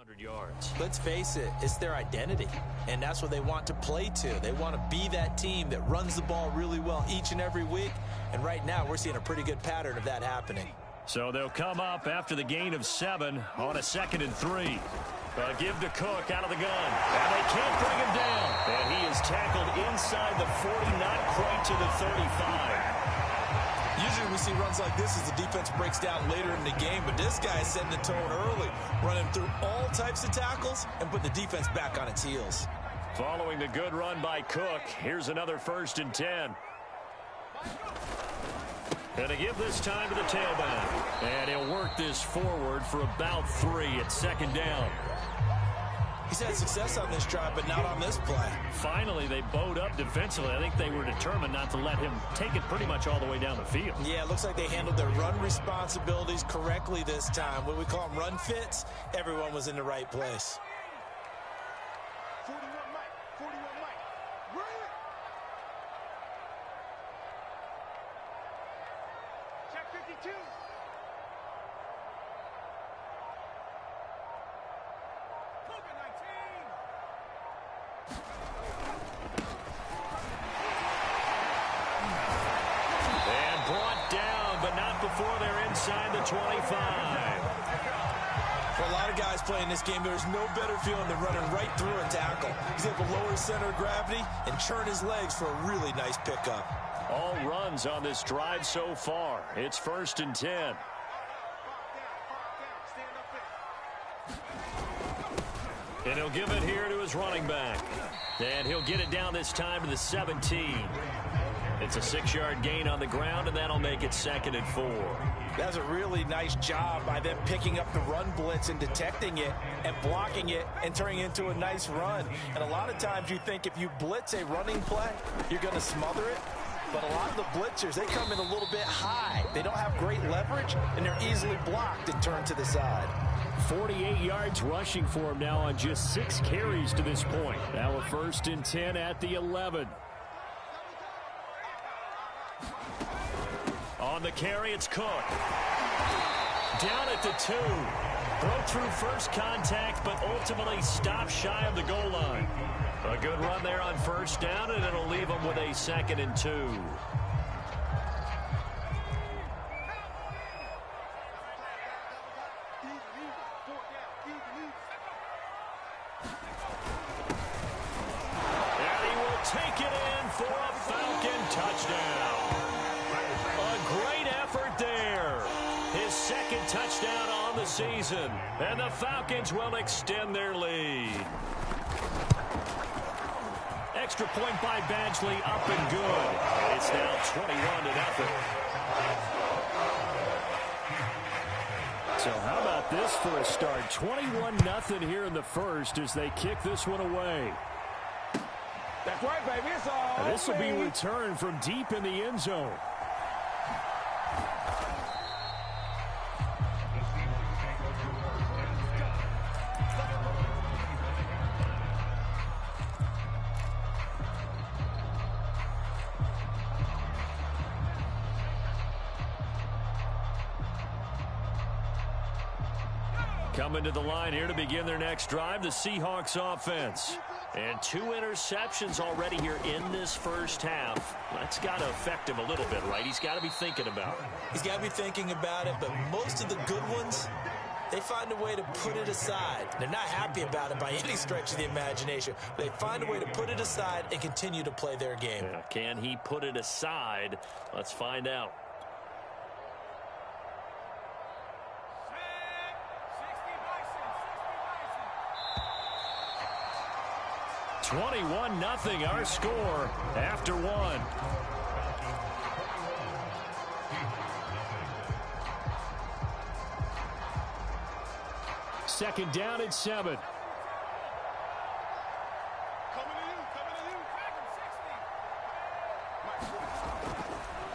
100 yards. Let's face it, it's their identity, and that's what they want to play to. They want to be that team that runs the ball really well each and every week, and right now we're seeing a pretty good pattern of that happening. So they'll come up after the gain of 7 on a 2nd and 3. Give to Cook out of the gun, and they can't bring him down. And he is tackled inside the 40, not quite to the 35. Usually we see runs like this as the defense breaks down later in the game, but this guy is setting the tone early, running through all types of tackles and putting the defense back on its heels. Following the good run by Cook, here's another 1st and 10. And to give this time to the tailback. And he'll work this forward for about 3 at 2nd down. He's had success on this drive, but not on this play. Finally, they bowed up defensively. I think they were determined not to let him take it pretty much all the way down the field. Yeah, it looks like they handled their run responsibilities correctly this time. What we call them run fits, everyone was in the right place. 41 Mike, 41 Mike. Run it! Check 52. Before they're inside the 25. For a lot of guys playing this game, there's no better feeling than running right through a tackle. He's able to lower his center of gravity and churn his legs for a really nice pickup. All runs on this drive so far. It's 1st and 10. And he'll give it here to his running back. And he'll get it down this time to the 17. It's a 6-yard gain on the ground, and that'll make it 2nd and 4. That's a really nice job by them picking up the run blitz and detecting it and blocking it and turning it into a nice run. And a lot of times you think if you blitz a running play, you're going to smother it. But a lot of the blitzers, they come in a little bit high. They don't have great leverage, and they're easily blocked and turned to the side. 48 yards rushing for him now on just 6 carries to this point. Now a 1st and 10 at the 11. On the carry, it's Cook. Down at the 2. Broke through first contact, but ultimately stopped shy of the goal line. A good run there on 1st down, and it'll leave him with a 2nd and 2. And he will take it in for a Falcon touchdown. His 2nd touchdown on the season, and the Falcons will extend their lead. Extra point by Badgley, up and good. And it's now 21-0. So how about this for a start? 21-0 here in the 1st as they kick this one away. That's right, baby. It's all This will be returned from deep in the end zone. Coming to the line here to begin their next drive, the Seahawks offense. And 2 interceptions already here in this 1st half. That's got to affect him a little bit, right? He's got to be thinking about it. He's got to be thinking about it, but most of the good ones, they find a way to put it aside. They're not happy about it by any stretch of the imagination. They find a way to put it aside and continue to play their game. Yeah, can he put it aside? Let's find out. 21-0 our score after 1. Second down and 7.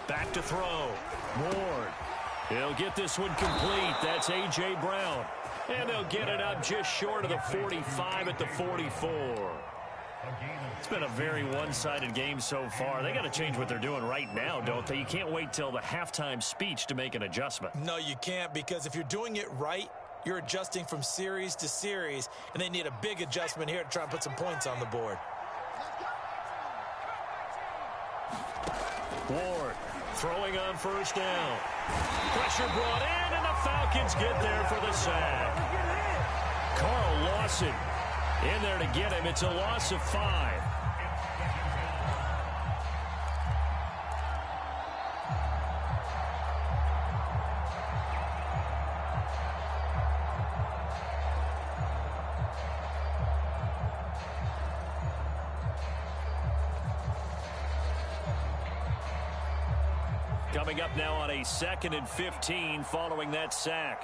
Back to throw. Ward. He'll get this one complete. That's A.J. Brown. And they'll get it up just short of the 45 at the 44. It's been a very one-sided game so far. They got to change what they're doing right now, don't they? You can't wait till the halftime speech to make an adjustment. No, you can't, because if you're doing it right, You're adjusting from series to series, and they need a big adjustment here to try and put some points on the board. Ward throwing on first down. Pressure brought in, and the Falcons get there for the sack. Carl Lawson in there to get him. It's a loss of 5. Coming up now on a 2nd and 15 following that sack.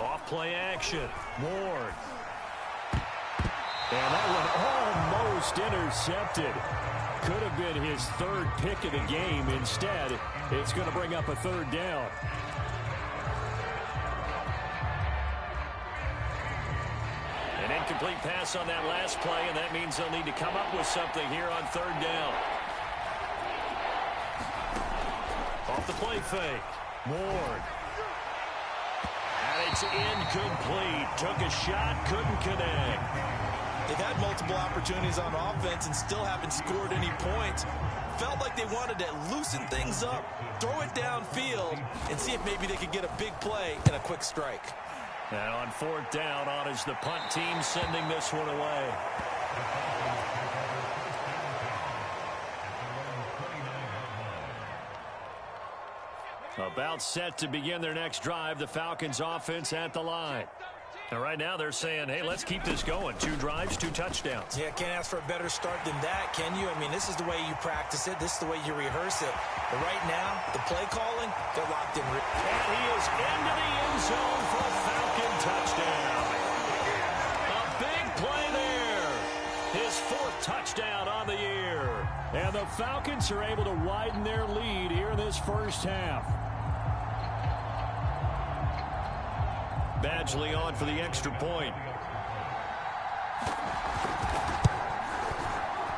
Off play action. Ward. And that one almost intercepted. Could have been his 3rd pick of the game. Instead, it's going to bring up a 3rd down. An incomplete pass on that last play, and that means they'll need to come up with something here on 3rd down. Off the play fake. Ward. And it's incomplete. Took a shot, couldn't connect. They've had multiple opportunities on offense and still haven't scored any points. Felt like they wanted to loosen things up, throw it downfield, and see if maybe they could get a big play and a quick strike. And on 4th down, on is the punt team sending this one away. About set to begin their next drive, the Falcons offense at the line. And right now they're saying, hey, let's keep this going. 2 drives, 2 touchdowns. Yeah, can't ask for a better start than that, can you? I mean, this is the way you practice it. This is the way you rehearse it. But right now, the play calling, they're locked in. And he is into the end zone for a Falcon touchdown. A big play there. His 4th touchdown on the year. And the Falcons are able to widen their lead here in this first half. Badgley on for the extra point.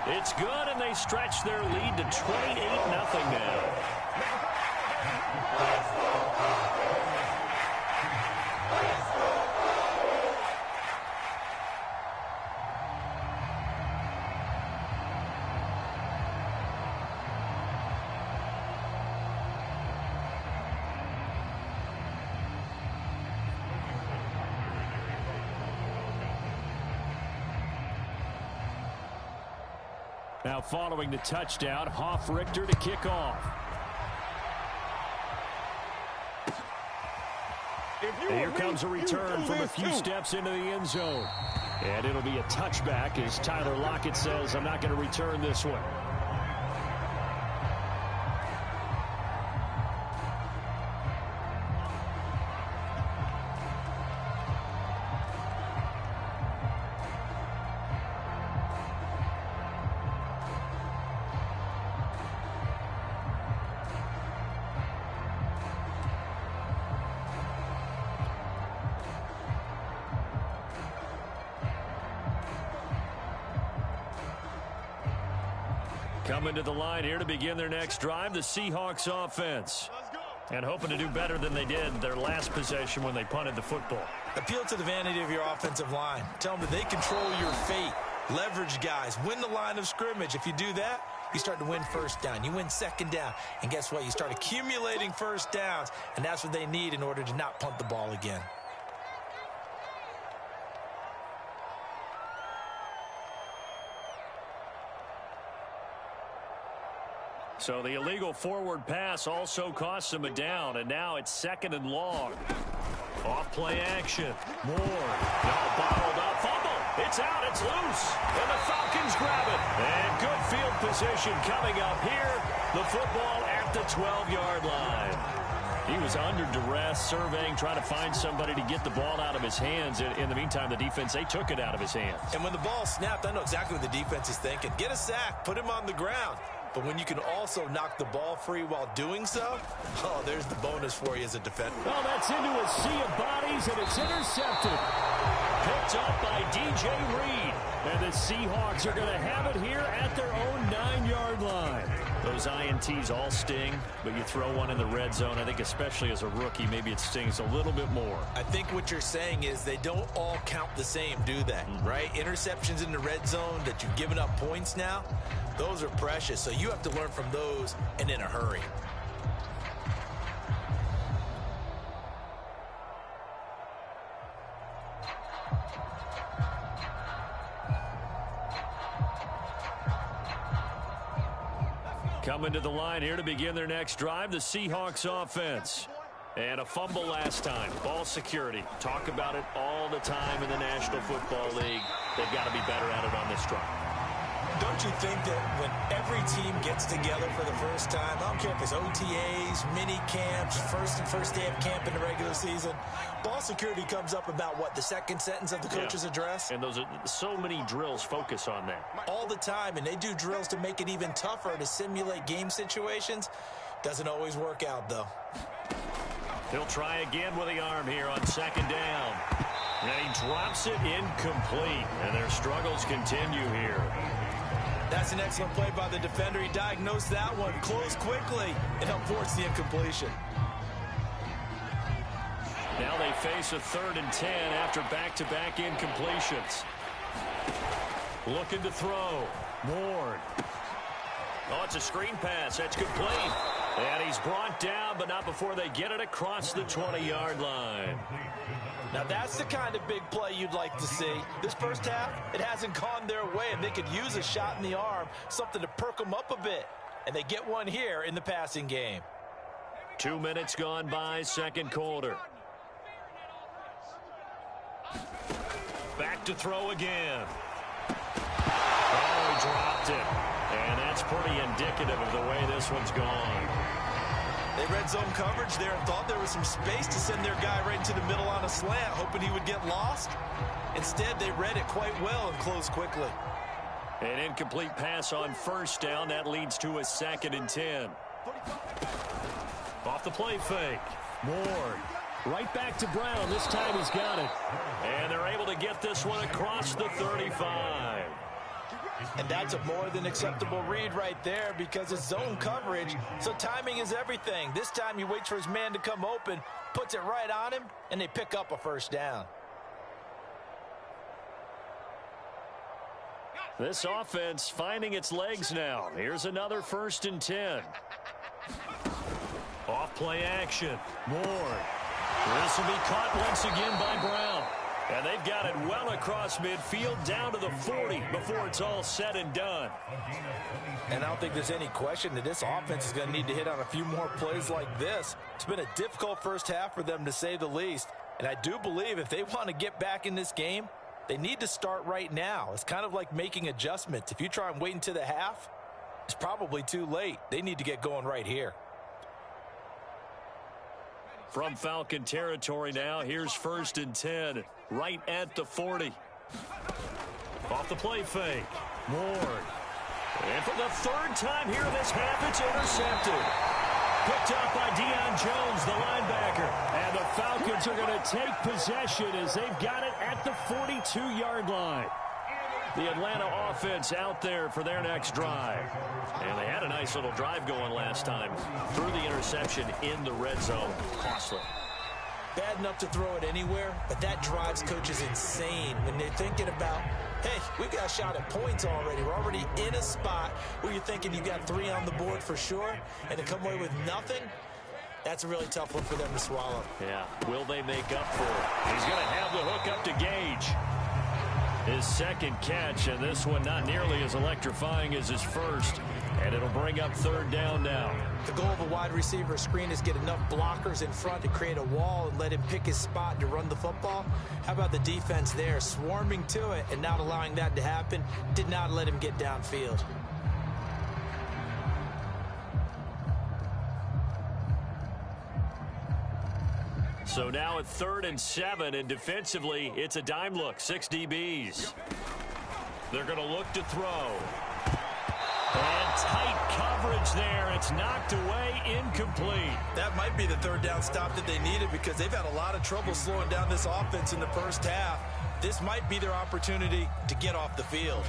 It's good, and they stretch their lead to 28-0 now. Now following the touchdown, Hoff-Richter to kick off. And here comes a return from a few steps into the end zone. And it'll be a touchback as Tyler Lockett says, I'm not going to return this one. Coming to the line here to begin their next drive, the Seahawks offense. And hoping to do better than they did their last possession when they punted the football. Appeal to the vanity of your offensive line. Tell them that they control your fate. Leverage guys. Win the line of scrimmage. If you do that, you start to win first down. You win second down. And guess what? You start accumulating first downs. And that's what they need in order to not punt the ball again. So the illegal forward pass also costs them a down, and now it's 2nd and long. Off play action. Moore. Now bottled up. Fumble. It's out. It's loose. And the Falcons grab it. And good field position coming up here. The football at the 12-yard line. He was under duress, surveying, trying to find somebody to get the ball out of his hands. In the meantime, the defense, they took it out of his hands. And when the ball snapped, I know exactly what the defense is thinking. Get a sack. Put him on the ground. But when you can also knock the ball free while doing so, oh, there's the bonus for you as a defender. Oh, that's into a sea of bodies, and it's intercepted. Picked up by DJ Reed. And the Seahawks are going to have it here at their own 9-yard line. Those those INTs all sting, but you throw one in the red zone, I think especially as a rookie, maybe it stings a little bit more. I think what you're saying is they don't all count the same, do they? Right? Interceptions in the red zone that you've given up points now, those are precious. So you have to learn from those and in a hurry. Coming to the line here to begin their next drive, the Seahawks offense. And a fumble last time. Ball security. Talk about it all the time in the National Football League. They've got to be better at it on this drive. Don't you think that when every team gets together for the first time, I don't care if it's OTAs, mini camps, first day of camp in the regular season, ball security comes up about what, the second sentence of the coach's address? And those are so many drills focus on that. All the time, and they do drills to make it even tougher to simulate game situations. Doesn't always work out, though. He'll try again with the arm here on second down. And he drops it incomplete, and their struggles continue here. That's an excellent play by the defender. He diagnosed that one, closed quickly, and helped force the incompletion. Now they face a 3rd and 10 after back-to-back incompletions. Looking to throw. Ward. Oh, it's a screen pass. That's complete. And he's brought down, but not before they get it across the 20-yard line. Now, that's the kind of big play you'd like to see. This first half, it hasn't gone their way, and they could use a shot in the arm, something to perk them up a bit. And they get one here in the passing game. 2 minutes gone by, second quarter. Back to throw again. Oh, he dropped it. And that's pretty indicative of the way this one's gone. They read zone coverage there and thought there was some space to send their guy right into the middle on a slant, hoping he would get lost. Instead, they read it quite well and closed quickly. An incomplete pass on first down. That leads to a 2nd and 10. Off the play fake. Ward. Right back to Brown. This time he's got it. And they're able to get this one across the 35. And that's a more than acceptable read right there because it's zone coverage, so timing is everything. This time he waits for his man to come open, puts it right on him, and they pick up a first down. This offense finding its legs now. Here's another 1st and 10. Off play action. Ward. This will be caught once again by Brown. And they've got it well across midfield down to the 40 before it's all said and done. And I don't think there's any question that this offense is going to need to hit on a few more plays like this. It's been a difficult first half for them, to say the least. And I do believe if they want to get back in this game, they need to start right now. It's kind of like making adjustments. If you try and wait until the half, it's probably too late. They need to get going right here. From Falcon territory now, here's 1st and 10, right at the 40. Off the play fake. Ward. And for the 3rd time here this half, it's intercepted. Picked up by Deion Jones, the linebacker. And the Falcons are going to take possession as they've got it at the 42-yard line. The Atlanta offense out there for their next drive. And they had a nice little drive going last time. Threw the interception in the red zone. Costly. Bad enough to throw it anywhere, but that drives coaches insane when they're thinking about, hey, we got a shot at points already. We're already in a spot where you're thinking you got 3 on the board for sure, and to come away with nothing, that's a really tough one for them to swallow. Yeah, will they make up for it? He's going to have the hook up to Gage. His 2nd catch, and this one not nearly as electrifying as his first. And it'll bring up 3rd down now. The goal of a wide receiver screen is get enough blockers in front to create a wall and let him pick his spot to run the football. How about the defense there, swarming to it and not allowing that to happen? Did not let him get downfield. So now at 3rd and 7, and defensively, it's a dime look, 6 DBs. They're going to look to throw. And tight coverage there. It's knocked away, incomplete. That might be the 3rd down stop that they needed because they've had a lot of trouble slowing down this offense in the first half. This might be their opportunity to get off the field.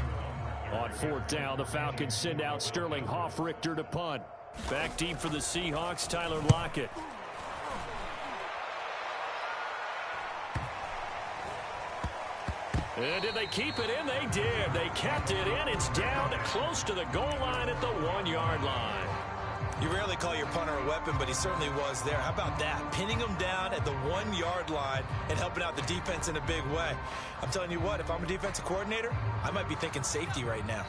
On fourth down, the Falcons send out Sterling Hoffrichter to punt. Back deep for the Seahawks, Tyler Lockett. And did they keep it in? They did. They kept it in. It's down close to the goal line at the 1-yard line. You rarely call your punter a weapon, but he certainly was there. How about that? Pinning him down at the 1-yard line and helping out the defense in a big way. I'm telling you what, if I'm a defensive coordinator, I might be thinking safety right now.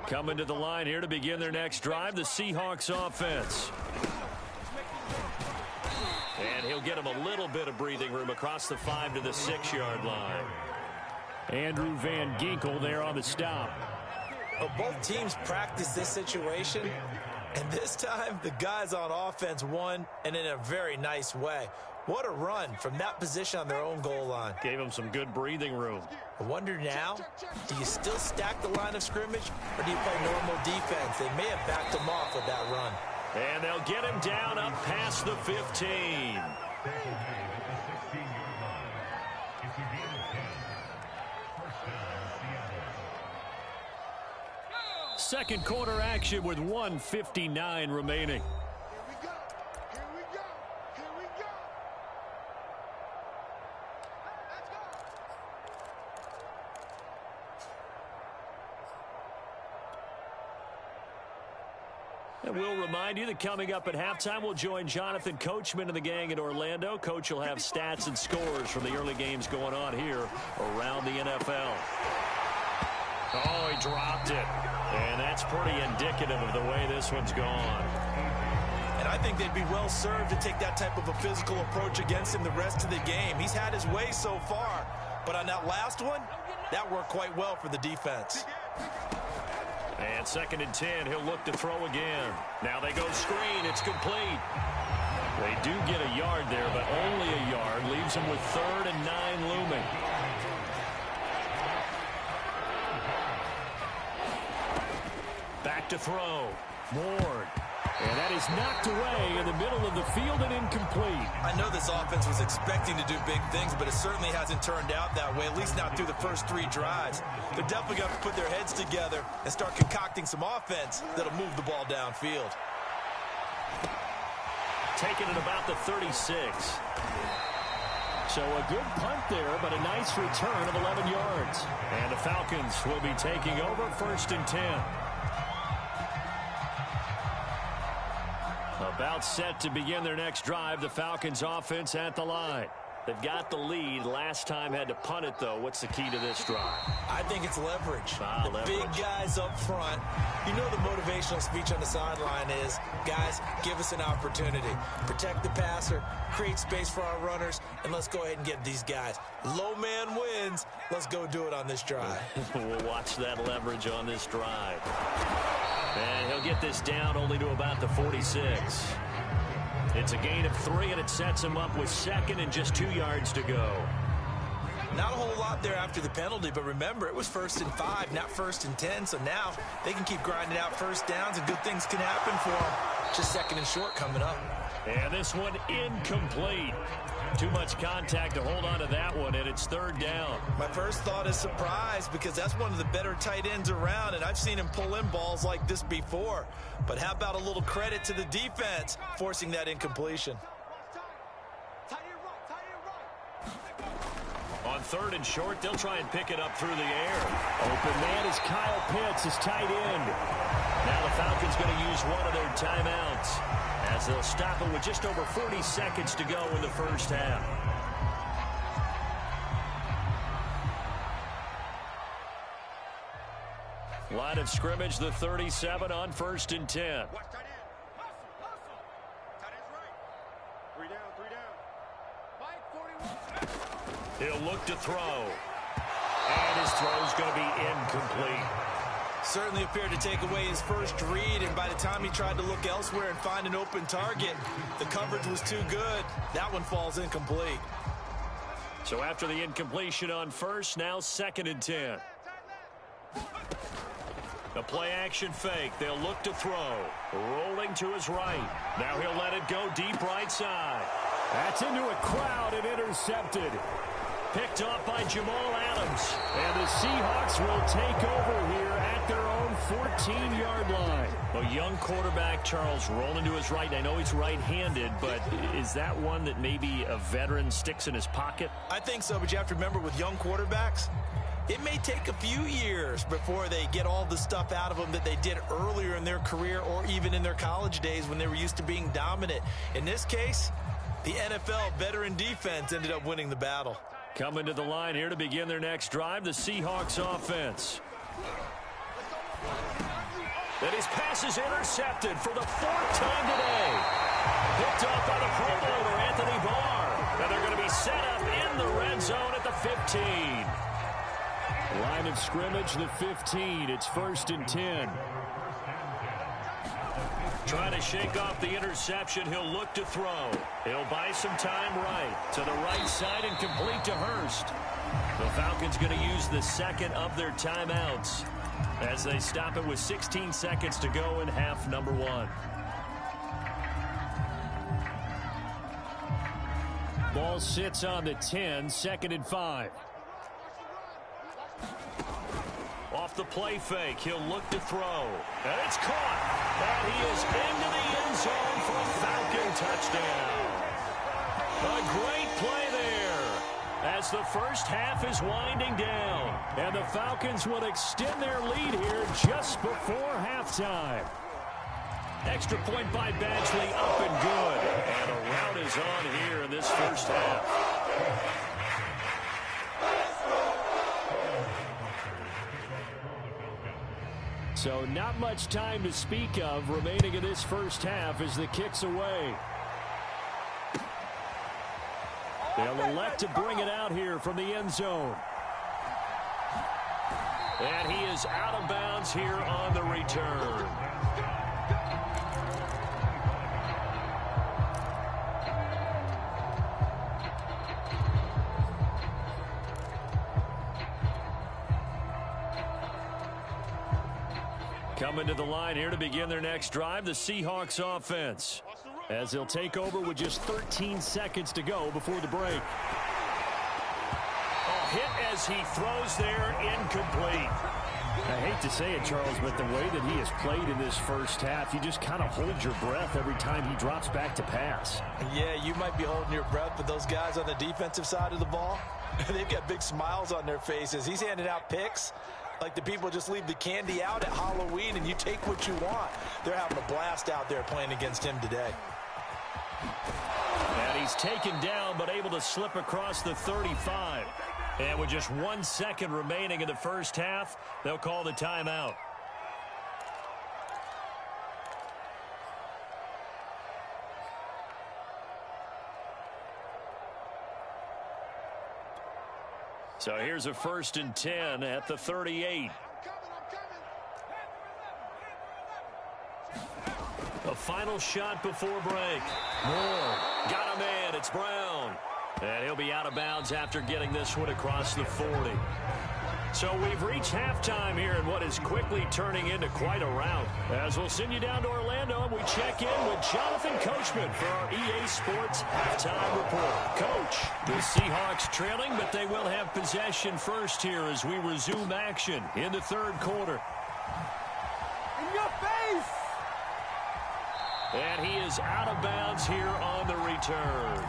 Coming to the line here to begin their next drive, the Seahawks offense. And he'll get him a little bit of breathing room across the 5 to the 6-yard line. Andrew Van Ginkel there on the stop. Well, both teams practice this situation, and this time the guys on offense won, and in a very nice way. What a run from that position on their own goal line. Gave them some good breathing room. I wonder now, do you still stack the line of scrimmage, or do you play normal defense? They may have backed him off with that run. And they'll get him down up past the 15. Second quarter action with 1:59 remaining. And we'll remind you that coming up at halftime, we'll join Jonathan Coachman and the gang in Orlando. Coach will have stats and scores from the early games going on here around the NFL. Oh, he dropped it. And that's pretty indicative of the way this one's gone. And I think they'd be well served to take that type of a physical approach against him the rest of the game. He's had his way so far, but on that last one, that worked quite well for the defense. And 2nd and 10, he'll look to throw again. Now they go screen. It's complete. They do get a yard there, but only a yard. Leaves them with 3rd and 9 looming. Back to throw. Ward. And that is knocked away in the middle of the field and incomplete. I know this offense was expecting to do big things, but it certainly hasn't turned out that way, at least not through the first 3 drives. They're definitely going to put their heads together and start concocting some offense that'll move the ball downfield. Taking it about the 36. So a good punt there, but a nice return of 11 yards. And the Falcons will be taking over 1st and 10. About set to begin their next drive, the Falcons offense at the line. They've got the lead. Last time had to punt it, though. What's the key to this drive? I think it's leverage. Leverage. Big guys up front. You know the motivational speech on the sideline is, guys, give us an opportunity. Protect the passer, create space for our runners, and let's go ahead and get these guys. Low man wins. Let's go do it on this drive. We'll watch that leverage on this drive. And he'll get this down only to about the 46. It's a gain of 3, and it sets him up with 2nd and just 2 yards to go. Not a whole lot there after the penalty, but remember, it was 1st and 5, not 1st and 10, so now they can keep grinding out first downs, and good things can happen for them. Just 2nd and short coming up. And this one incomplete. Too much contact to hold on to that one, and it's 3rd down. My first thought is surprise, because that's one of the better tight ends around, and I've seen him pull in balls like this before. But how about a little credit to the defense forcing that incompletion? On 3rd and short, they'll try and pick it up through the air. Open man is Kyle Pitts, his tight end. Now the Falcons going to use one of their timeouts, as they'll stop it with just over 40 seconds to go in the first half. Line of scrimmage, the 37 on 1st and 10. Watch tight end. Hustle. Tight end's right. 3 down. Mike, 41. He'll look to throw. And his throw's going to be incomplete. Certainly appeared to take away his first read, and by the time he tried to look elsewhere and find an open target, the coverage was too good. That one falls incomplete. So after the incompletion on 1st, now 2nd and 10. The play-action fake. They'll look to throw. Rolling to his right. Now he'll let it go deep right side. That's into a crowd and intercepted. Picked off by Jamal Adams. Adams. And the Seahawks will take over here at their own 14-yard line. A young quarterback, Charles, rolling to his right. I know he's right-handed, but is that one that maybe a veteran sticks in his pocket? I think so, but you have to remember with young quarterbacks, it may take a few years before they get all the stuff out of them that they did earlier in their career or even in their college days when they were used to being dominant. In this case, the NFL veteran defense ended up winning the battle. Coming to the line here to begin their next drive, the Seahawks offense. And his pass is intercepted for the 4th time today. Picked up by the Pro Bowler, Anthony Barr. And they're going to be set up in the red zone at the 15. Line of scrimmage, the 15. It's 1st and 10. Trying to shake off the interception. He'll look to throw. He'll buy some time right. To the right side and complete to Hurst. The Falcons going to use the second of their timeouts as they stop it with 16 seconds to go in half number 1. Ball sits on the 10, 2nd and 5. Off the play fake, he'll look to throw. And it's caught. And he is into the end zone for a Falcon touchdown. A great play there as the first half is winding down. And the Falcons will extend their lead here just before halftime. Extra point by Badgley, up and good. And a rout is on here in this first half. So not much time to speak of remaining in this first half as the kick's away. They'll elect to bring it out here from the end zone. And he is out of bounds here on the return. Coming to the line here to begin their next drive, the Seahawks offense, as they'll take over with just 13 seconds to go before the break. A hit as he throws there, incomplete. I hate to say it, Charles, but the way that he has played in this first half, you just kind of hold your breath every time he drops back to pass. Yeah, you might be holding your breath, but those guys on the defensive side of the ball, they've got big smiles on their faces. He's handing out picks like the people just leave the candy out at Halloween and you take what you want. They're having a blast out there playing against him today. And he's taken down but able to slip across the 35. And with just 1 second remaining in the first half, they'll call the timeout. So here's a 1st and 10 at the 38. A final shot before break. Moore got a man. It's Brown. And he'll be out of bounds after getting this one across the 40. So we've reached halftime here in what is quickly turning into quite a rout. As we'll send you down to Orlando and we check in with Jonathan Coachman for our EA Sports Halftime Report. Coach, the Seahawks trailing, but they will have possession first here as we resume action in the 3rd quarter. In your face! And he is out of bounds here on the return.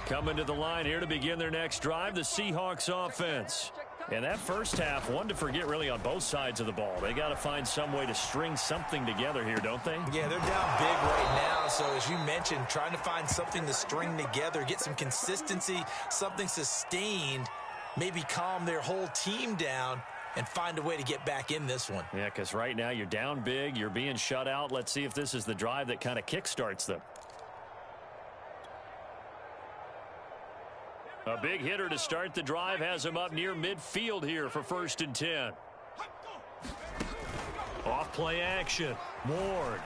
Coming to the line here to begin their next drive, the Seahawks offense. And that first half, one to forget really on both sides of the ball. They got to find some way to string something together here, don't they? Yeah, they're down big right now. So as you mentioned, trying to find something to string together, get some consistency, something sustained, maybe calm their whole team down and find a way to get back in this one. Yeah, because right now you're down big, you're being shut out. Let's see if this is the drive that kind of kickstarts them. A big hitter to start the drive has him up near midfield here for 1st and 10. Off play action. Ward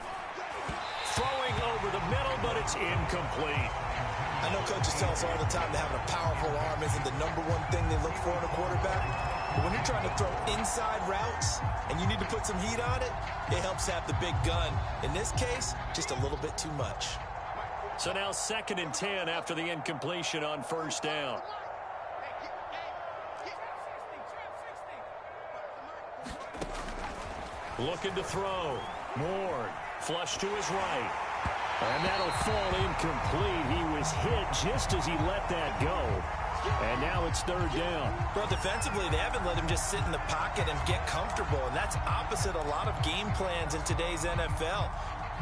throwing over the middle, but it's incomplete. I know coaches tell us all the time that having a powerful arm isn't the #1 thing they look for in a quarterback. But when you're trying to throw inside routes and you need to put some heat on it, it helps have the big gun. In this case, just a little bit too much. So now 2nd and 10 after the incompletion on 1st down. Looking to throw. Ward, flush to his right. And that'll fall incomplete. He was hit just as he let that go. And now it's 3rd down. Well, defensively, they haven't let him just sit in the pocket and get comfortable, and that's opposite a lot of game plans in today's NFL.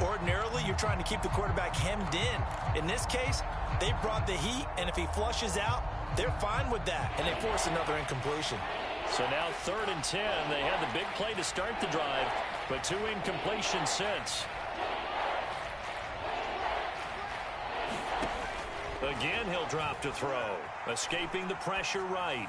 Ordinarily, you're trying to keep the quarterback hemmed in. In this case, they brought the heat, and if he flushes out, they're fine with that, and they force another incompletion. So now 3rd and 10. They had the big play to start the drive, but 2 incompletions since. Again, he'll drop to throw. Escaping the pressure right.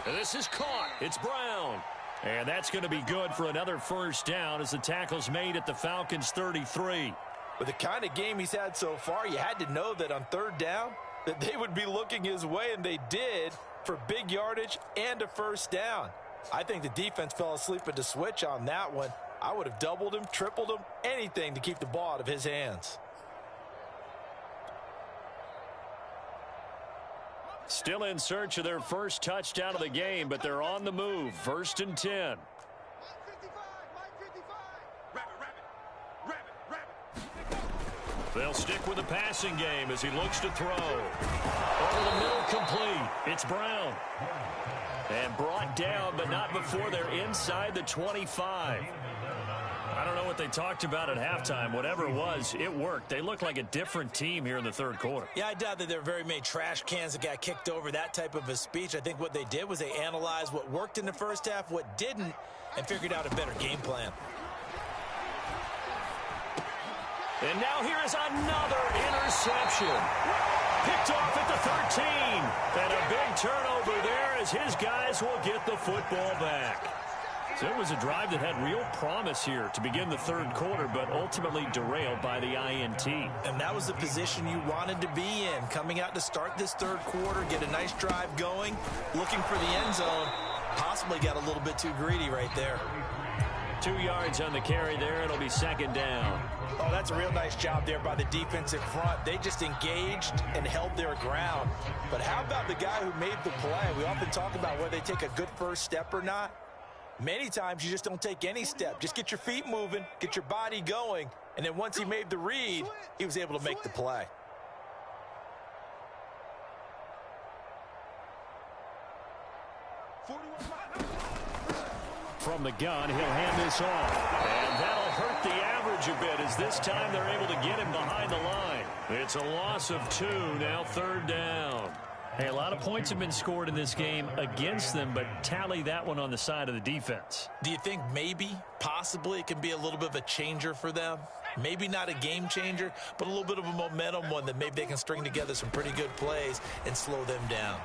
This is caught. It's Brown. And that's going to be good for another 1st down as the tackle's made at the Falcons' 33. With the kind of game he's had so far, you had to know that on 3rd down that they would be looking his way, and they did, for big yardage and a 1st down. I think the defense fell asleep at the switch on that one. I would have doubled him, tripled him, anything to keep the ball out of his hands. Still in search of their first touchdown of the game, but they're on the move. 1st and 10. They'll stick with the passing game as he looks to throw. Over the middle, complete. It's Brown. And brought down, but not before they're inside the 25. I don't know what they talked about at halftime. Whatever it was, it worked. They look like a different team here in the 3rd quarter. Yeah, I doubt that there were very many trash cans that got kicked over, that type of a speech. I think what they did was they analyzed what worked in the 1st half, what didn't, and figured out a better game plan. And now here is another interception. Picked off at the 13. And a big turnover there as his guys will get the football back. So it was a drive that had real promise here to begin the 3rd quarter, but ultimately derailed by the INT. And that was the position you wanted to be in, coming out to start this 3rd quarter, get a nice drive going, looking for the end zone. Possibly got a little bit too greedy right there. 2 yards on the carry there. It'll be 2nd down. Oh, that's a real nice job there by the defensive front. They just engaged and held their ground. But how about the guy who made the play? We often talk about whether they take a good first step or not. Many times you just don't take any step. Just get your feet moving, get your body going, and then once he made the read, he was able to make the play. From the gun, he'll hand this off. And that'll hurt the average a bit as this time they're able to get him behind the line. It's a loss of 2, now 3rd down. Hey, a lot of points have been scored in this game against them, but tally that one on the side of the defense. Do you think maybe, possibly, it can be a little bit of a changer for them? Maybe not a game changer, but a little bit of a momentum one that maybe they can string together some pretty good plays and slow them down.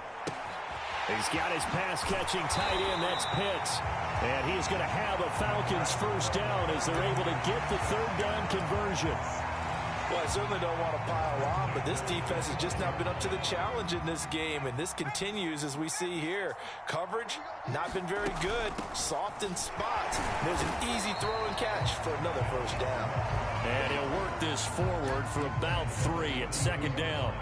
He's got his pass-catching tight end. That's Pitts. And he's going to have a Falcons 1st down as they're able to get the 3rd down conversion. Well, I certainly don't want to pile on, but this defense has just not been up to the challenge in this game, and this continues as we see here. Coverage, not been very good. Soft in spots. There's an easy throw and catch for another 1st down. And he'll work this forward for about 3 at 2nd down.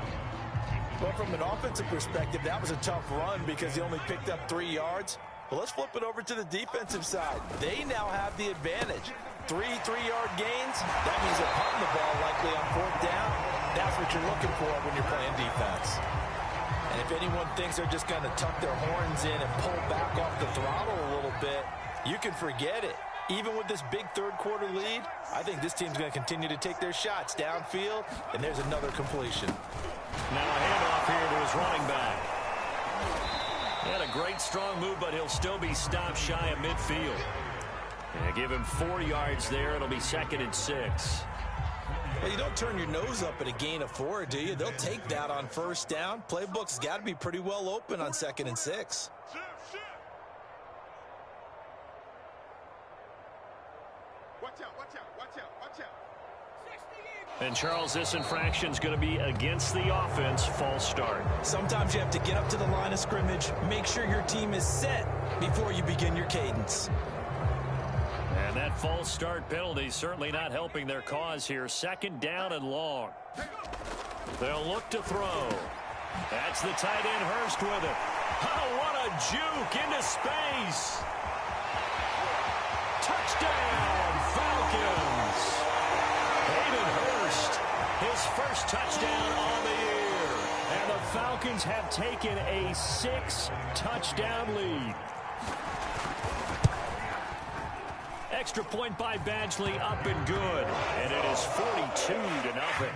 Well, from an offensive perspective, that was a tough run because he only picked up 3 yards. But let's flip it over to the defensive side. They now have the advantage. 3 3-yard gains, that means they're punting the ball likely on 4th down. That's what you're looking for when you're playing defense. And if anyone thinks they're just going to tuck their horns in and pull back off the throttle a little bit, you can forget it. Even with this big 3rd quarter lead, I think this team's going to continue to take their shots downfield, and there's another completion. Now a handoff here to his running back. He had a great strong move, but he'll still be stopped shy of midfield. And give him 4 yards there. It'll be 2nd and 6. Well, you don't turn your nose up at a gain of 4, do you? They'll take that on 1st down. Playbook's got to be pretty well open on 2nd and 6. Watch out, watch out, watch out, watch out. And, Charles, this infraction is going to be against the offense. False start. Sometimes you have to get up to the line of scrimmage, make sure your team is set before you begin your cadence. And that false start penalty certainly not helping their cause here. 2nd down and long. They'll look to throw. That's the tight end Hurst with it. Oh, what a juke into space. Touchdown, Falcons. Hayden Hurst, his first touchdown on the year. And the Falcons have taken a 6-touchdown lead. Extra point by Badgley, up and good. And it is 42-0.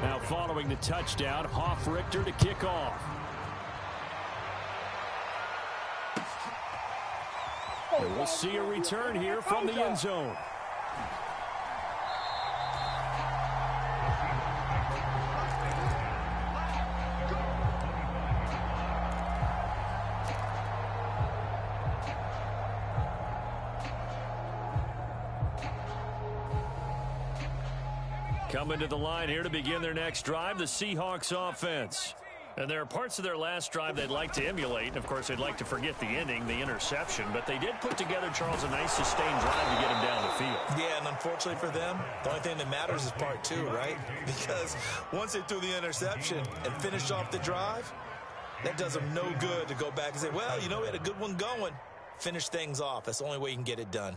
Now following the touchdown, Hoff-Richter to kick off. And we'll see a return here from the end zone. Coming to the line here to begin their next drive, the Seahawks offense. And there are parts of their last drive they'd like to emulate. And, of course, they'd like to forget the ending, the interception. But they did put together, Charles, a nice sustained drive to get him down the field. Yeah, and unfortunately for them, the only thing that matters is part 2, right? Because once they threw the interception and finished off the drive, that does them no good to go back and say, well, you know, we had a good one going. Finish things off. That's the only way you can get it done.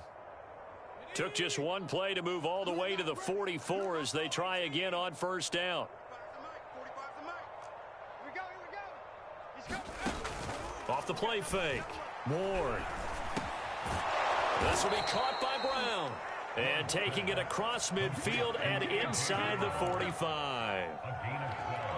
Took just one play to move all the way to the 44 as they try again on 1st down. Off the play fake. Ward. This will be caught by Brown. And taking it across midfield and inside the 45.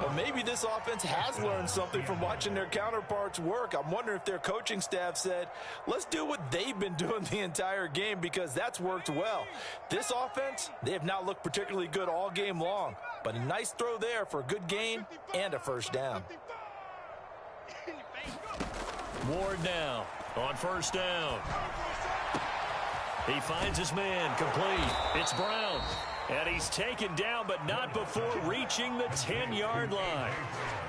Well, maybe this offense has learned something from watching their counterparts work. I'm wondering if their coaching staff said, let's do what they've been doing the entire game, because that's worked well. This offense, they have not looked particularly good all game long, but a nice throw there for a good gain and a 1st down. Ward now on 1st down. He finds his man complete. It's Brown. And he's taken down, but not before reaching the 10-yard line.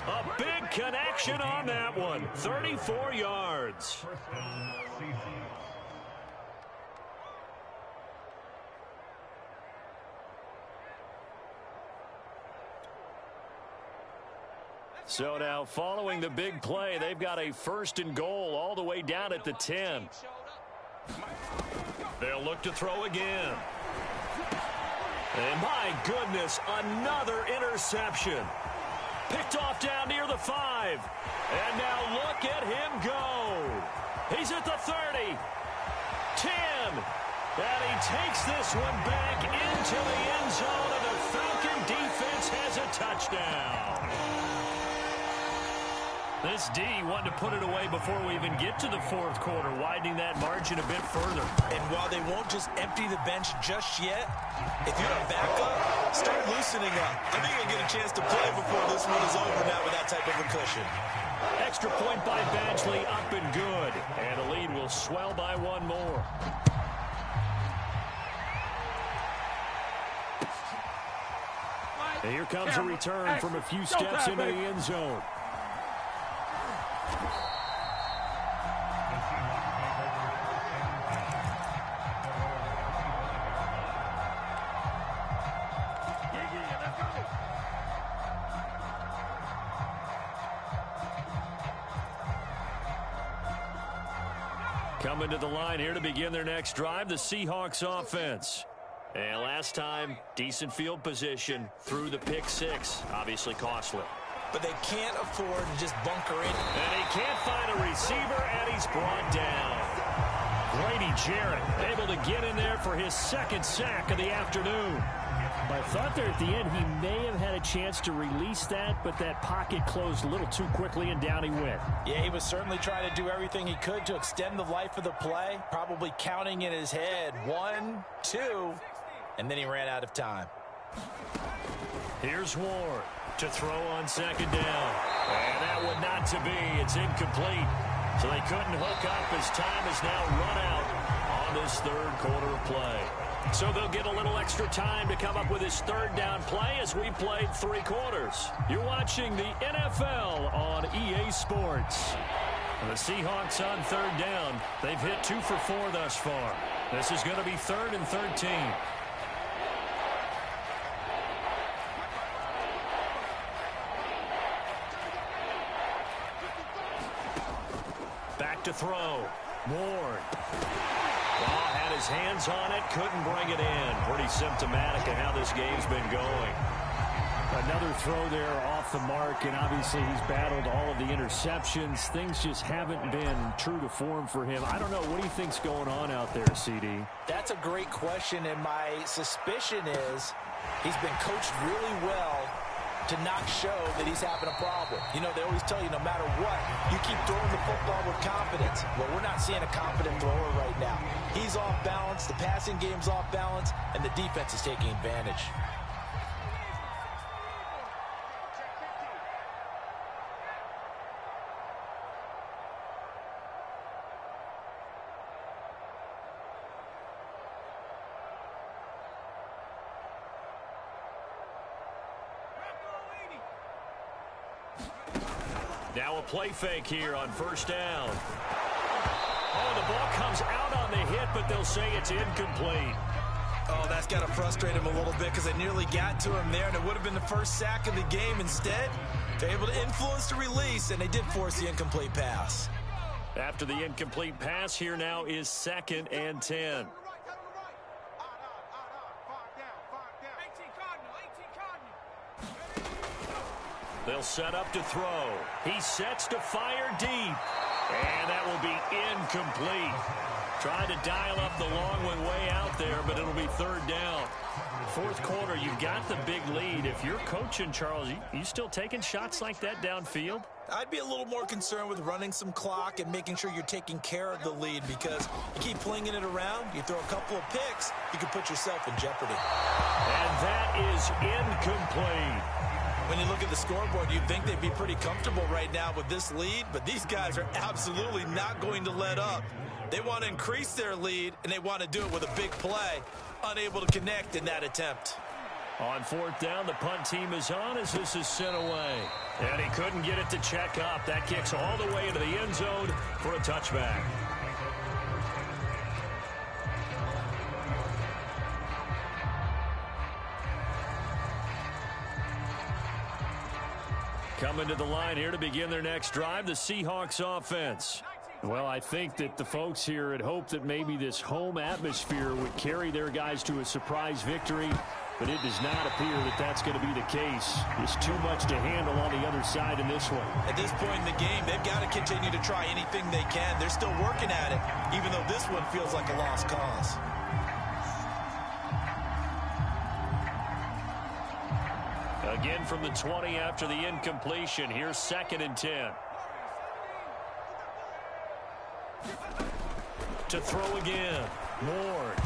A big connection on that one. 34 yards. So now following the big play, they've got a 1st and goal all the way down at the 10. They'll look to throw again. And my goodness, another interception. Picked off down near the 5. And now look at him go. He's at the 30. 10. And he takes this one back into the end zone, and the Falcon defense has a touchdown. This D wanted to put it away before we even get to the 4th quarter, widening that margin a bit further. And while they won't just empty the bench just yet, if you're a backup, start loosening up. I think you'll get a chance to play before this one is over now with that type of a cushion. Extra point by Badgley, up and good. And the lead will swell by one more. And here comes a return from a few steps into the end zone. Coming to the line here to begin their next drive, the Seahawks offense. And last time, decent field position through the pick 6. Obviously costly. But they can't afford to just bunker in. And he can't find a receiver, and he's brought down. Grady Jarrett able to get in there for his 2nd sack of the afternoon. I thought there at the end he may have had a chance to release that, but that pocket closed a little too quickly, and down he went. Yeah, he was certainly trying to do everything he could to extend the life of the play, probably counting in his head 1, 2, and then he ran out of time. Here's Ward to throw on second down. And that would not to be. It's incomplete. So they couldn't hook up as time is now run out on this third quarter of play. So they'll get a little extra time to come up with his third down play as we played 3 quarters. You're watching the NFL on EA Sports. And the Seahawks on third down. They've hit 2 for 4 thus far. This is going to be 3rd and 13. Back to throw. Ward. Had his hands on it, couldn't bring it in. Pretty symptomatic of how this game's been going. Another throw there off the mark, and obviously he's battled all of the interceptions. Things just haven't been true to form for him. I don't know. What do you think's going on out there, CD? That's a great question, and my suspicion is he's been coached really well to not show that he's having a problem. You know, they always tell you no matter what, you keep throwing the football with confidence. Well, we're not seeing a confident thrower right now. He's off balance, the passing game's off balance, and the defense is taking advantage. Now a play fake here on first down. Oh, the ball comes out on the hit, but they'll say it's incomplete. Oh, that's got to frustrate him a little bit because they nearly got to him there, and it would have been the first sack of the game. Instead, they're able to influence the release, and they did force the incomplete pass. After the incomplete pass, here now is 2nd and 10. They'll set up to throw. He sets to fire deep. And that will be incomplete. Trying to dial up the long one way out there, but it'll be 3rd down. 4th quarter, you've got the big lead. If you're coaching, Charles, you still taking shots like that downfield? I'd be a little more concerned with running some clock and making sure you're taking care of the lead, because you keep flinging it around, you throw a couple of picks, you can put yourself in jeopardy. And that is incomplete. When you look at the scoreboard, you'd think they'd be pretty comfortable right now with this lead, but these guys are absolutely not going to let up. They want to increase their lead, and they want to do it with a big play. Unable to connect in that attempt. On 4th down, the punt team is on as this is sent away. And he couldn't get it to check up. That kicks all the way into the end zone for a touchback. Coming to the line here to begin their next drive, the Seahawks offense. Well, I think that the folks here had hoped that maybe this home atmosphere would carry their guys to a surprise victory, but it does not appear that that's going to be the case. Just too much to handle on the other side in this one. At this point in the game, they've got to continue to try anything they can. They're still working at it, even though this one feels like a lost cause. Again from the 20 after the incompletion. Here's 2nd and 10. To throw again. Ward.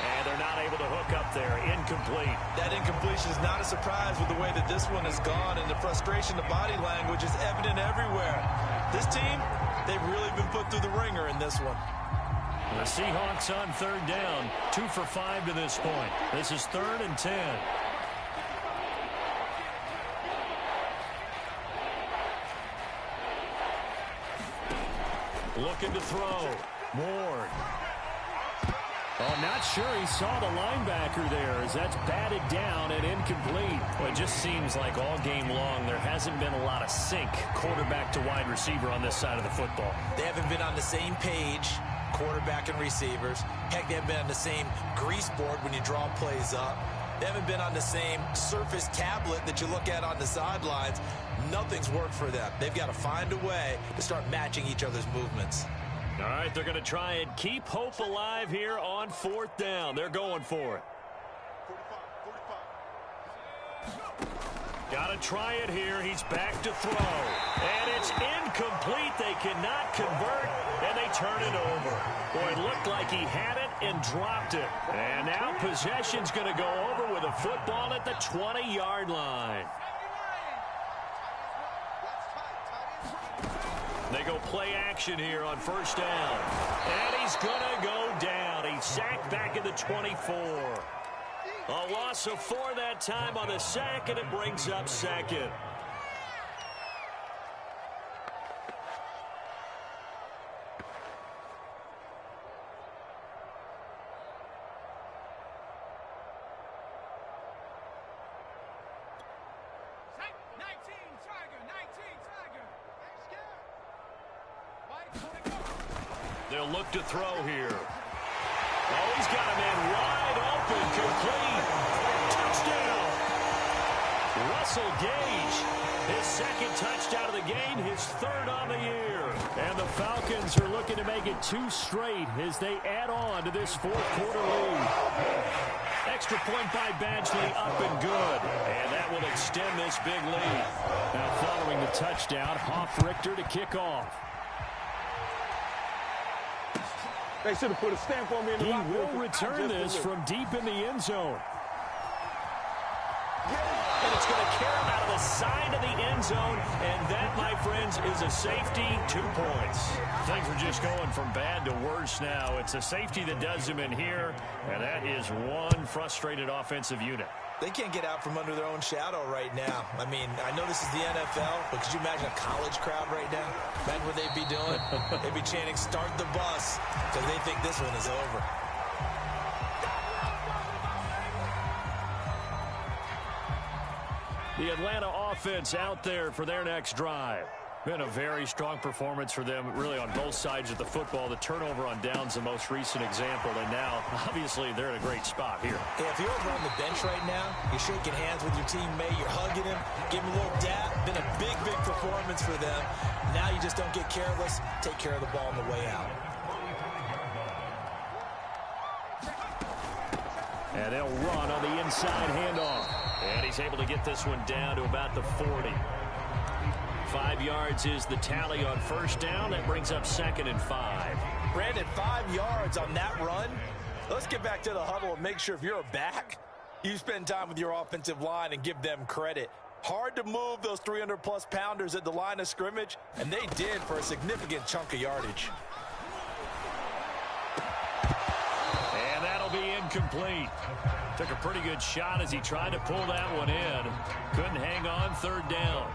And they're not able to hook up there. Incomplete. That incompletion is not a surprise with the way that this one has gone, and the frustration, the body language is evident everywhere. This team, they've really been put through the ringer in this one. The Seahawks on 3rd down. 2 for 5 to this point. This is 3rd and 10. Looking to throw. Ward. Oh, not sure he saw the linebacker there as that's batted down and incomplete. Well, it just seems like all game long there hasn't been a lot of sync quarterback to wide receiver on this side of the football. They haven't been on the same page, quarterback and receivers. Heck, they haven't been on the same grease board when you draw plays up. They haven't been on the same surface tablet that you look at on the sidelines. Nothing's worked for them. They've got to find a way to start matching each other's movements. All right, they're going to try and keep hope alive here on 4th down. They're going for it. Got to try it here. He's back to throw. And it's incomplete. They cannot convert, and they turn it over. Boy, it looked like he had it and dropped it. And now possession's going to go over with a football at the 20-yard line. They go play action here on first down. And he's going to go down. He's sacked back at the 24. A loss of 4 that time on the sack, and it brings up second. They'll look to throw here. Oh, he's got a man wide open, complete. Touchdown. Russell Gage, his second touchdown of the game, his third on the year. And the Falcons are looking to make it 2 straight as they add on to this fourth-quarter lead. Extra point by Badgley, up and good. And that will extend this big lead. Now following the touchdown, Hoff-Richter to kick off. They should have put a stamp on me in the He will return this from deep in the end zone. And it's going to carry him out of the side of the end zone. And that, my friends, is a safety, 2 points. Things are just going from bad to worse now. It's a safety that does him in here, and that is one frustrated offensive unit. They can't get out from under their own shadow right now. I mean, I know this is the NFL, but could you imagine a college crowd right now? Imagine what they'd be doing. They'd be chanting, "Start the bus," because they think this one is over. The Atlanta offense out there for their next drive. Been a very strong performance for them, really, on both sides of the football. The turnover on downs, the most recent example, and now, obviously, they're in a great spot here. Yeah, if you're over on the bench right now, you're shaking hands with your teammate, you're hugging him, give him a little dap. Been a big, big performance for them. Now you just don't get careless. Take care of the ball on the way out. And they'll run on the inside handoff. And he's able to get this one down to about the 40. 5 yards is the tally on first down. That brings up 2nd and 5. Brandon, 5 yards on that run. Let's get back to the huddle and make sure if you're a back, you spend time with your offensive line and give them credit. Hard to move those 300-plus pounders at the line of scrimmage, and they did for a significant chunk of yardage. And that'll be incomplete. Took a pretty good shot as he tried to pull that one in. Couldn't hang on, 3rd down.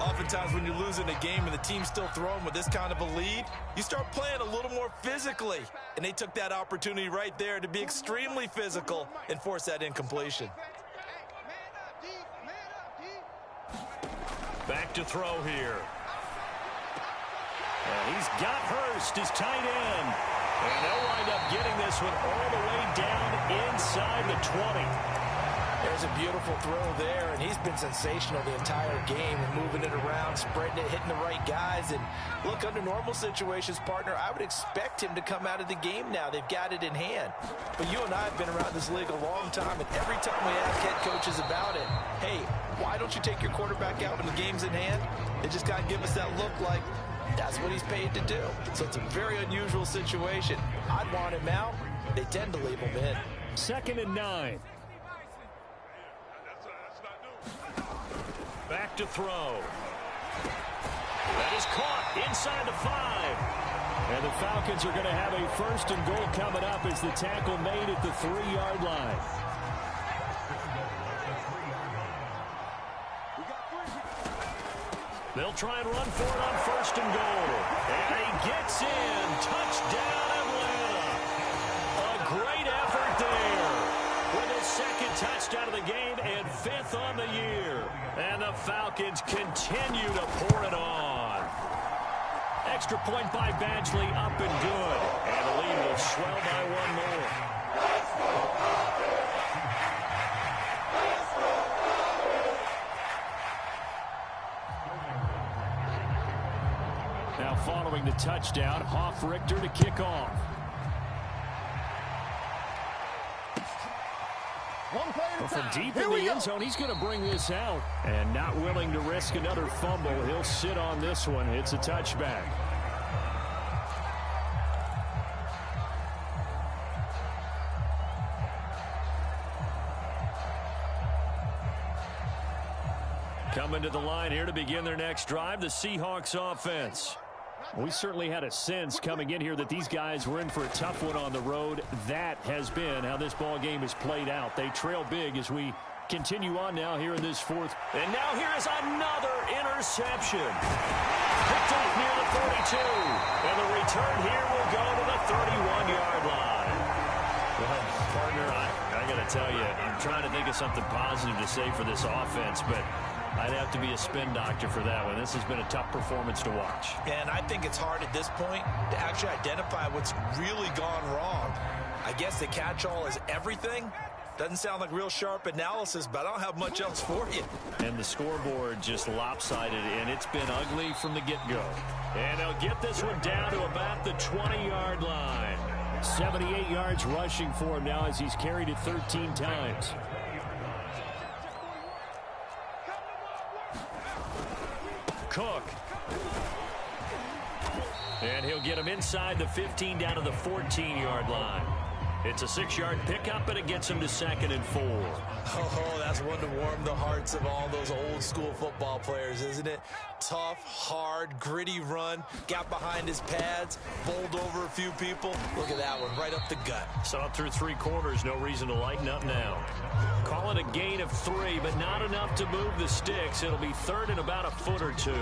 Oftentimes when you're losing a game and the team's still throwing with this kind of a lead, you start playing a little more physically. And they took that opportunity right there to be extremely physical and force that incompletion. Back to throw here. And he's got Hurst, his tight end. And they'll wind up getting this one all the way down inside the 20. There's a beautiful throw there, and he's been sensational the entire game, moving it around, spreading it, hitting the right guys. And look, under normal situations, partner, I would expect him to come out of the game now. They've got it in hand. But you and I have been around this league a long time, and every time we ask head coaches about it, hey, why don't you take your quarterback out when the game's in hand? They just got to give us that look like that's what he's paid to do. So it's a very unusual situation. I'd want him out. They tend to leave him in. 2nd and 9. Back to throw. That is caught inside the 5. And the Falcons are going to have a 1st and goal coming up as the tackle made at the 3-yard line. They'll try and run for it on 1st and goal. And he gets in. Touchdown, Atlanta. A great effort there with his 2nd touchdown of the game and 5th on the year. And the Falcons continue to pour it on. Extra point by Badgley, up and good. And the lead will swell by 1 more. Now following the touchdown, Hoff-Richter to kick off. One play at a From time. deep in the end zone, he's going to bring this out. And not willing to risk another fumble. He'll sit on this one. It's a touchback. Coming to the line here to begin their next drive, the Seahawks offense. We certainly had a sense coming in here that these guys were in for a tough one on the road. That has been how this ball game is played out. They trail big as we continue on now here in this fourth. And now here is another interception. Picked off near the 42. And the return here will go to the 31-yard line. Well, partner, I got to tell you, I'm trying to think of something positive to say for this offense, but I'd have to be a spin doctor for that one. This has been a tough performance to watch. And I think it's hard at this point to actually identify what's really gone wrong. I guess the catch-all is everything. Doesn't sound like real sharp analysis, but I don't have much else for you. And the scoreboard just lopsided, and it's been ugly from the get-go. And they'll get this one down to about the 20-yard line. 78 yards rushing for him now as he's carried it 13 times. Cook. And he'll get him inside the 15 down to the 14-yard line. It's a 6-yard pickup, and it gets him to 2nd and 4. Oh, that's one to warm the hearts of all those old-school football players, isn't it? Tough, hard, gritty run. Got behind his pads, bowled over a few people. Look at that one, right up the gut. Saw it through 3 quarters. No reason to lighten up now. Call it a gain of 3, but not enough to move the sticks. It'll be 3rd and about a foot or 2.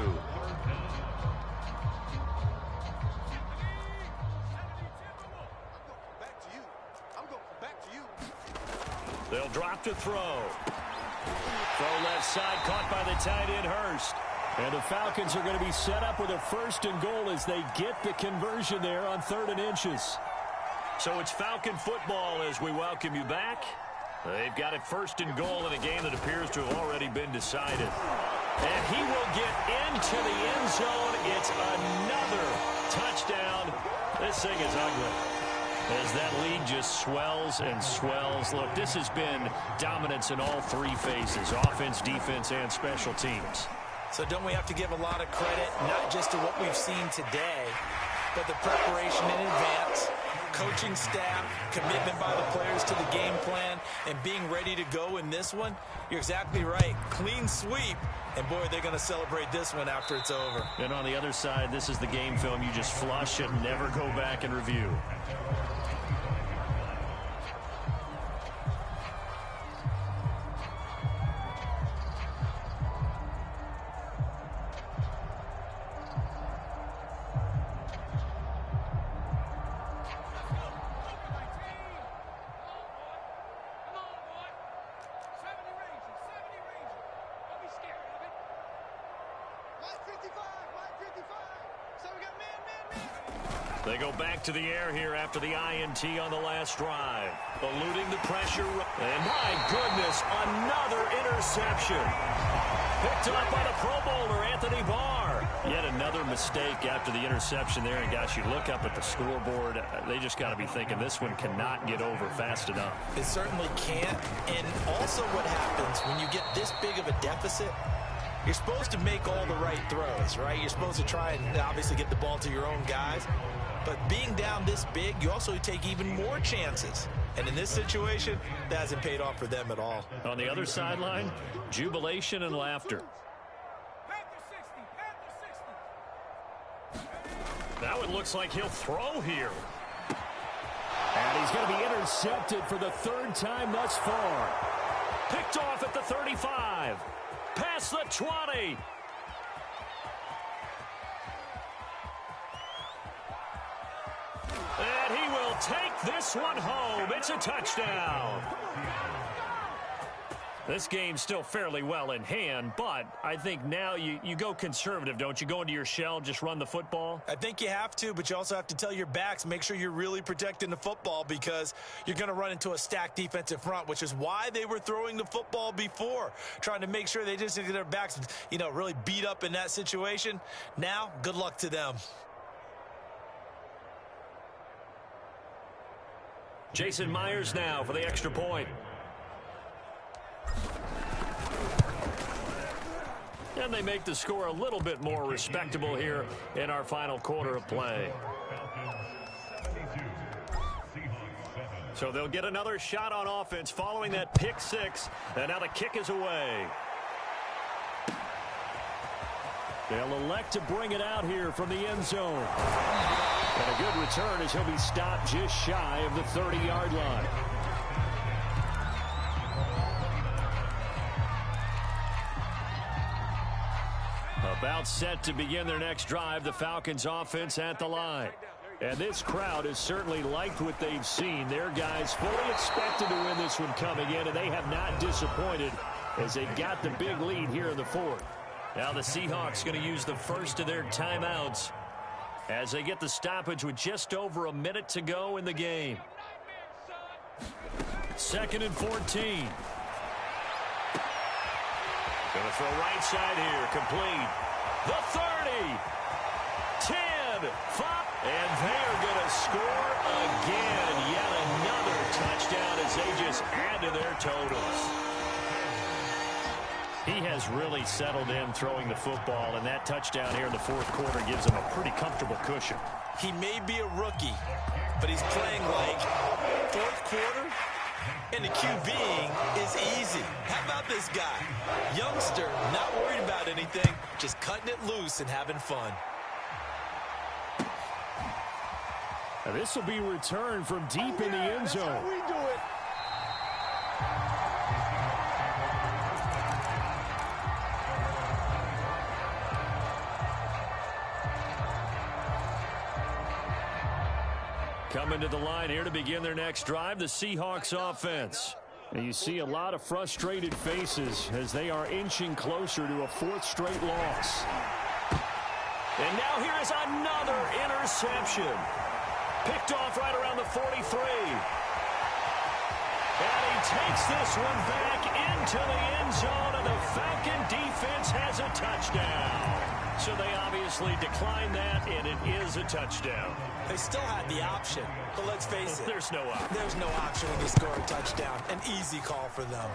They'll drop to throw. Throw left side, caught by the tight end Hurst. And the Falcons are going to be set up with a 1st and goal as they get the conversion there on 3rd and inches. So it's Falcon football as we welcome you back. They've got it 1st and goal in a game that appears to have already been decided. And he will get into the end zone. It's another touchdown. This thing is ugly as that lead just swells and swells. Look, this has been dominance in all 3 phases, offense, defense, and special teams. So don't we have to give a lot of credit, not just to what we've seen today, but the preparation in advance, coaching staff, commitment by the players to the game plan, and being ready to go in this one? You're exactly right. Clean sweep. And, boy, they're going to celebrate this one after it's over. And on the other side, this is the game film you just flush and never go back and review. They go back to the air here after the INT on the last drive. Eluding the pressure. And my goodness, another interception. Picked up by the Pro Bowler, Anthony Barr. Yet another mistake after the interception there. And gosh, you look up at the scoreboard, they just got to be thinking this one cannot get over fast enough. It certainly can't. And also what happens when you get this big of a deficit, you're supposed to make all the right throws, right? You're supposed to try and obviously get the ball to your own guys. But being down this big, you also take even more chances. And in this situation, that hasn't paid off for them at all. On the other sideline, jubilation and laughter. Now it looks like he'll throw here. And he's going to be intercepted for the 3rd time thus far. Picked off at the 35. Past the 20. And he will take this one home. It's a touchdown. This game's still fairly well in hand, but I think now you go conservative, don't you? Go into your shell, just run the football? I think you have to, but you also have to tell your backs, make sure you're really protecting the football because you're going to run into a stacked defensive front, which is why they were throwing the football before, trying to make sure they just get their backs, really beat up in that situation. Now, good luck to them. Jason Myers now for the extra point. And they make the score a little bit more respectable here in our final quarter of play. So they'll get another shot on offense following that pick six. And now the kick is away. They'll elect to bring it out here from the end zone. And a good return as he'll be stopped just shy of the 30-yard line. About set to begin their next drive, the Falcons offense at the line. And this crowd has certainly liked what they've seen. Their guys fully expected to win this one coming in, and they have not disappointed as they got the big lead here in the fourth. Now the Seahawks going to use the first of their timeouts as they get the stoppage with just over a minute to go in the game. 2nd and 14. Going to throw right side here, complete. The 30, 10, 5, and they're going to score again. Yet another touchdown as they just add to their totals. He has really settled in throwing the football, and that touchdown here in the fourth quarter gives him a pretty comfortable cushion. He may be a rookie, but he's playing like fourth quarter, and the QBing is easy. How about this guy? Youngster, not worried about anything, just cutting it loose and having fun. Now this will be returned from deep in the end zone. That's how we do it. Coming to the line here to begin their next drive, the Seahawks offense. And you see a lot of frustrated faces as they are inching closer to a fourth straight loss. And now here is another interception. Picked off right around the 43. And he takes this one back into the end zone, and the Falcon defense has a touchdown. So they obviously declined that, and it is a touchdown. They still had the option, but let's face it. There's no option. There's no option when you score a touchdown. An easy call for them.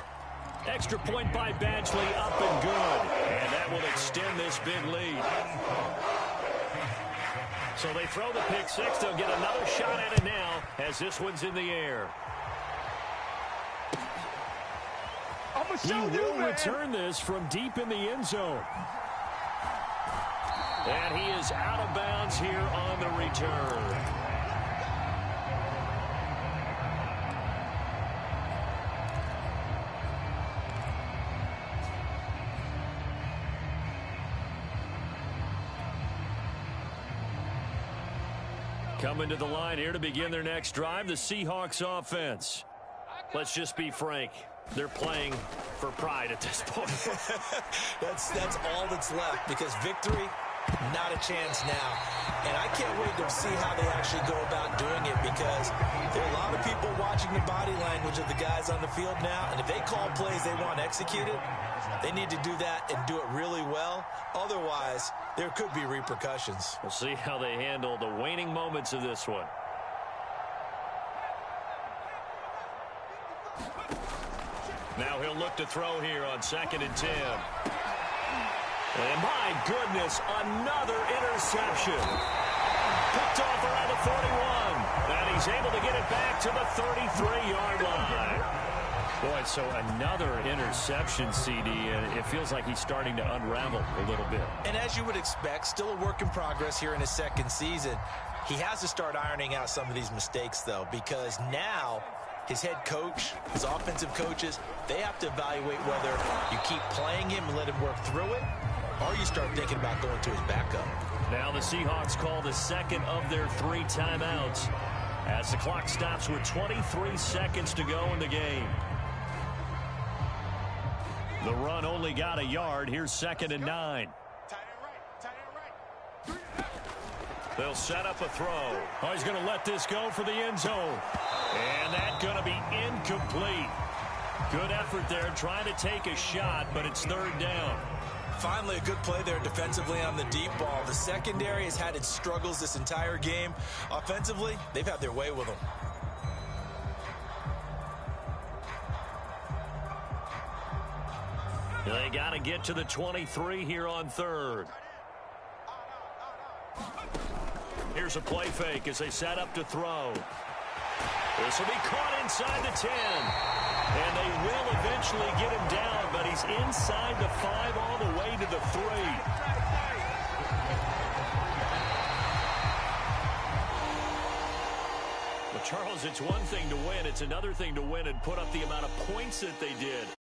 Extra point by Badgley, up and good. And that will extend this big lead. So they throw the pick six. They'll get another shot at it now as this one's in the air. He will return this from deep in the end zone. And he is out of bounds here on the return. Coming to the line here to begin their next drive, the Seahawks offense. Let's just be frank. They're playing for pride at this point. That's all that's left, because victory, not a chance now. And I can't wait to see how they actually go about doing it, because there are a lot of people watching the body language of the guys on the field now, and if they call plays they want executed, they need to do that and do it really well. Otherwise, there could be repercussions. We'll see how they handle the waning moments of this one. Now he'll look to throw here on 2nd and 10. And my goodness, another interception. Picked off around the 41. And he's able to get it back to the 33-yard line. Boy, so another interception, CD, and it feels like he's starting to unravel a little bit. And as you would expect, still a work in progress here in his second season. He has to start ironing out some of these mistakes, though, because now his head coach, his offensive coaches, they have to evaluate whether you keep playing him and let him work through it, or you start thinking about going to his backup. Now the Seahawks call the second of their 3 timeouts as the clock stops with 23 seconds to go in the game. The run only got a yard. Here's 2nd and 9. They'll set up a throw. Oh, he's going to let this go for the end zone. And that's going to be incomplete. Good effort there, trying to take a shot, but it's 3rd down. Finally, a good play there defensively on the deep ball. The secondary has had its struggles this entire game. Offensively, they've had their way with them. They got to get to the 23 here on third. Here's a play fake as they set up to throw. This will be caught inside the 10. And they will eventually get him down, but he's inside the 5 all the way to the 3. Well, Charles, it's one thing to win. It's another thing to win and put up the amount of points that they did.